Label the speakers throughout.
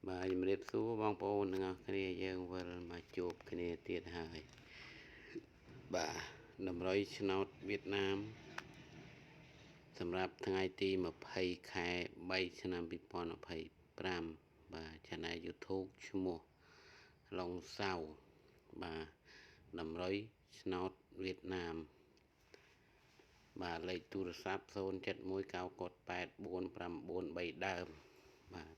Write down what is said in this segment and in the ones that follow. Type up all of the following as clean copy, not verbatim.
Speaker 1: Bàជំរាបសួរបងប្អូនទាំងអស់គ្នាយើងវិលមកជួបគ្នាទៀតហើយបាទតម្រុយឆ្នោតវៀតណាមសម្រាប់ថ្ងៃទី20 ខែ 3 ឆ្នាំ 2025បាទ Channel YouTube ឈ្មោះឡុងសៅបាទតម្រុយឆ្នោតវៀតណាមបាទលេខទូរស័ព្ទ 0719984993 ដើមបាទ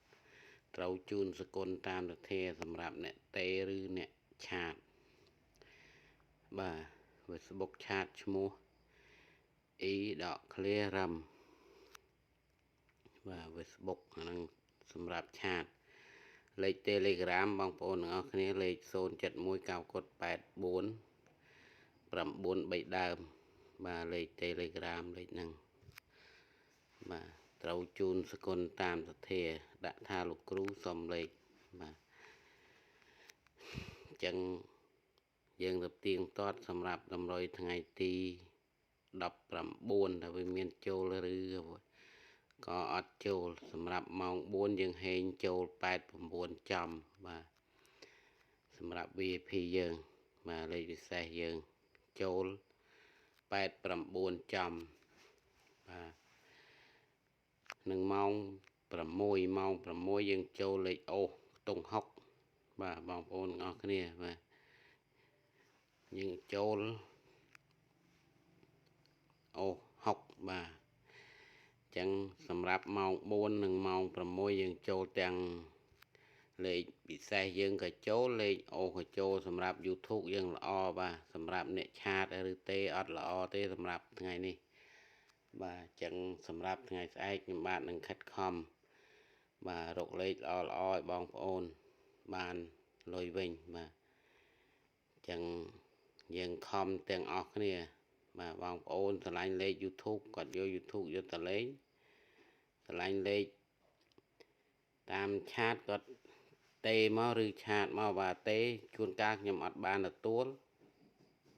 Speaker 1: ត្រូវជូនសកុនតាមរធាសម្រាប់អ្នកតេឬអ្នកឆាតបាទ Facebook ឆាតឈ្មោះ e.clearam បាទ Facebook ហ្នឹងសម្រាប់ឆាតលេខ Telegram បងប្អូនទាំងអស់គ្នាលេខ 07199493 ដើមបាទលេខ Telegram លេខហ្នឹងបាទត្រូវជូនសកុនតាមសធាដាក់ថាលោកគ្រូសុំលេខបាទអញ្ចឹងយើងទៅទៀងទាត់សម្រាប់តម្រុយថ្ងៃទី19តែវាមានចូលឬក៏អត់ចូលសម្រាប់ម៉ោង4យើងហែងចូល89ចំបាទសម្រាប់ VIP យើងបាទលេខពិសេសយើងចូល89ចំបាទនឹងម៉ោង6យើងចូលលេខអូសខ្ទង់60បាទបងប្អូនទាំងអស់គ្នាបាទយើងចូលអូស60បាទអញ្ចឹងសម្រាប់ម៉ោង4និងម៉ោង6យើងចូលទាំងលេខពិសេសយើងក៏ចូលលេខអូក៏ចូលសម្រាប់ YouTube យើងល្អបាទសម្រាប់អ្នកឆាតឬទេអត់ល្អទេសម្រាប់ថ្ងៃនេះបាទអញ្ចឹងសម្រាប់ថ្ងៃស្អែកខ្ញុំបាទនឹងខិតខំបាទរកលេខល្អឲ្យបងប្អូនបានលុយវិញបាទអញ្ចឹងយើងខំទាំងអស់គ្នាបាទបងប្អូនឆ្លាញ់លេខ YouTube គាត់យក YouTube យកតលេងឆ្លាញ់លេខតាមឆាតគាត់ទេមកឬឆាតមកបាទទេជួនកាលខ្ញុំអត់បានទទួល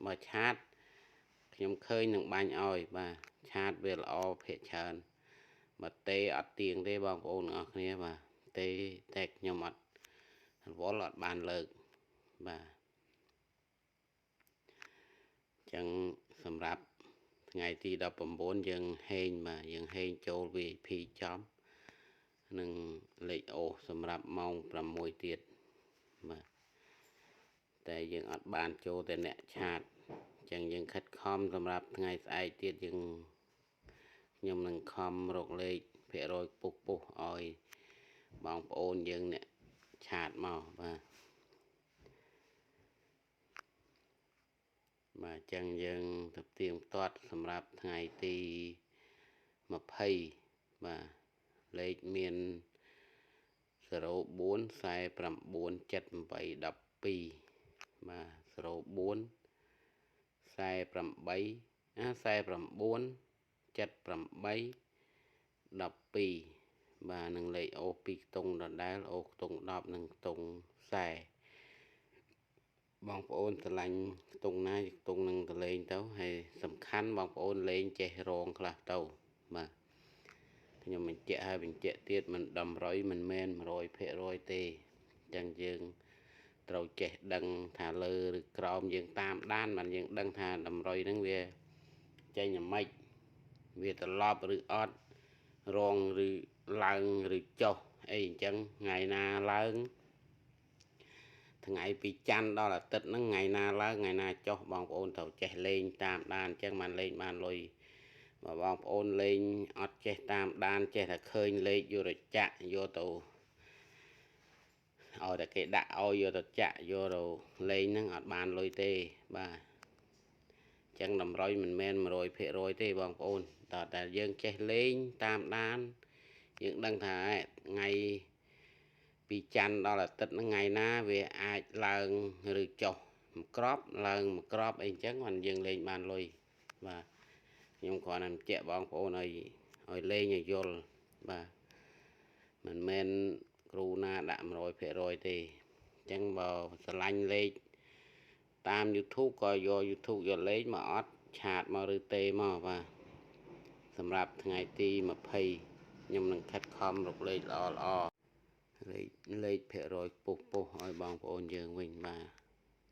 Speaker 1: មកឆាតខ្ញុំឃើញនឹងបាញ់ឲ្យបាទឆាតវាល្អភាគច្រើនមកទេអត់ទៀងទេបងប្អូនទាំងអស់គ្នាបាទទេតែខ្ញុំអត់រវល់អត់បានលើកបាទអញ្ចឹងសម្រាប់ថ្ងៃទី19យើងហែងបាទយើងហែងចូល VIP ចំនិងលេខអូសសម្រាប់ម៉ោង6ទៀតបាទតែយើងអត់បានចូលតែអ្នកឆាតអញ្ចឹងយើងខិតខំសម្រាប់ថ្ងៃស្អែកទៀតខ្ញុំនឹងខំរកលេខភាគរយពុះឲ្យបងប្អូនយើងអ្នកឆាតមកបាទអញ្ចឹងយើងទៅទៀងទាត់សម្រាប់ថ្ងៃទី20បាទលេខមាន04 49 78 12បាទ04 48 49 78 12បាទនឹងលេខអូ2ខ្ទង់ដដែលអូខ្ទង់10និងខ្ទង់40បងប្អូនឆ្លាញ់ខ្ទង់ណាខ្ទង់នឹងទៅលេងទៅហើយសំខាន់បងប្អូនលេងចេះរងខ្លះទៅបាទខ្ញុំបញ្ជាក់ហើយបញ្ជាក់ទៀតមិនតម្រុយមិនមែន 100% ទេអញ្ចឹងយើងត្រូវចេះដឹងថាលើឬក្រោមយើងតាមដានបានយើងដឹងថាតម្រុយហ្នឹងវាចេញយ៉ាងម៉េចវាត្រឡប់ឬអត់រងឬឡើងឬចុះអីអញ្ចឹងថ្ងៃណាឡើងថ្ងៃពីច័ន្ទដល់អាទិត្យហ្នឹងថ្ងៃណាឡើងថ្ងៃណាចុះបងប្អូនត្រូវចេះលេងតាមដានអញ្ចឹងបានលេងបានលុយបើបងប្អូនលេងអត់ចេះតាមដានចេះតែឃើញលេខយករចាក់យកទៅឲ្យតែគេដាក់ឲ្យយកទៅចាក់យកទៅលេងហ្នឹងអត់បានលុយទេបាទអញ្ចឹងតម្រុយមិនមែន 100% ទេបងប្អូនតើតែយើងចេះលេងតាមដានយើងដឹងថាថ្ងៃពីច័ន្ទដល់អាទិត្យហ្នឹងថ្ងៃណាវាអាចឡើងឬចុះមួយក្របឡើងមួយក្របអីអញ្ចឹងបានយើងលេងបានលុយបាទខ្ញុំគ្រាន់តែបញ្ជាក់បងប្អូនឲ្យលេងឲ្យយល់បាទមិនមែនគ្រូណាដាក់ 100% ទេអញ្ចឹងបើស្រឡាញ់លេខតាម YouTube ក៏យក YouTube យកលេខមកអត់ឆាតមកឬទេមកបាទសម្រាប់ថ្ងៃទី20ខ្ញុំនឹងខិតខំរកលេខល្អលេខ លេខភាគរយពុះឲ្យបងប្អូនយើងវិញបាទ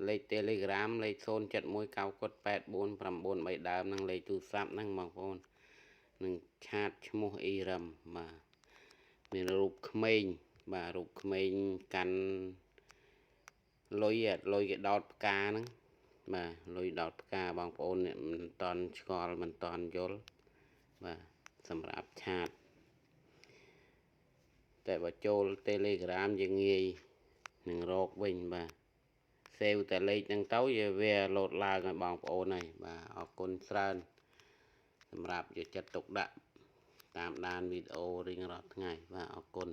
Speaker 1: លេខ Telegram លេខ0719884993ដើមនឹងលេខទូរស័ព្ទហ្នឹងបងប្អូននឹងឆាតឈ្មោះអ៊ីរ៉ឹមបាទមានរូបក្មេងបាទរូបក្មេងកាន់លុយគេដោតផ្កាហ្នឹងបាទលុយដោតផ្កាបងប្អូនអ្នកមិនតន់ឆ្ងល់មិនតន់យល់បាទសម្រាប់ឆាតតែបើចូល Telegram យើងងាយនឹងរកវិញបាទសេវតែលេខហ្នឹងទៅវាលោតឡើងឲ្យបងប្អូនហើយបាទអរគុណច្រើនសម្រាប់យកចិត្តទុកដាក់តាមដានវីដេអូរៀងរាល់ថ្ងៃបាទអរគុណ